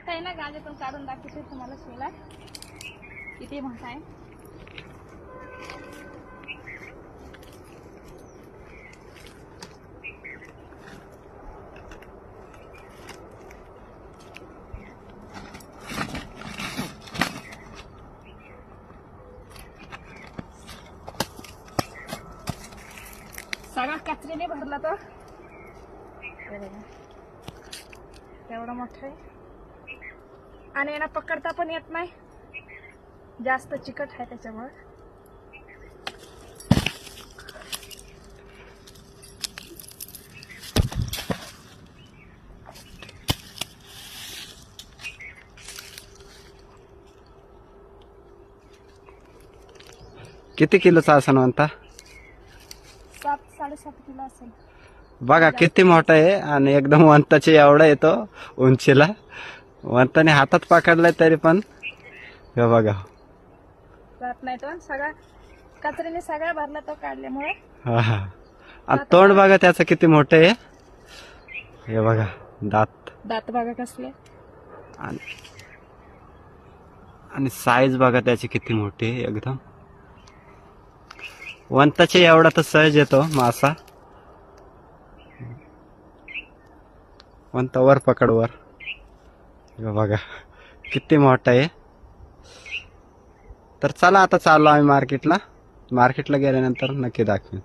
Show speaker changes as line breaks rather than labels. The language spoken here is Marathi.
आता आहे ना गाण्यातून काढून दाखवते तुम्हाला शिवला किती मोठा आहे. सगळा कचऱ्याने भरला तो एवढा मोठा आहे आणि यांना पकडता पण येत नाही, जास्त चिकट आहे त्याच्यामुळे.
किती किलोचा असं म्हणता?
7-7.5 किलो असेल.
बघा किती मोठा आहे आणि एकदम वंताची एवढा येतो उंचीला. वंताने हातात पकडलाय तरी पण हे बघा
जात नाही तो. सगळा कचऱ्याने सगळा भरला तो काढल्यामुळे.
हा हा. आणि तोंड बघा त्याचं किती मोठं आहे. हे बघा
दात बघा कसले
आणि साईज बघा त्याची किती मोठी आहे एकदम. वंताचे एवढा तर सहज येतो मासा. वंत वर पकड वर. हे बघा किती मोठा आहे. तर चला आता चाललो आम्ही मार्केटला. मार्केटला गेल्यानंतर नक्की दाखवेन.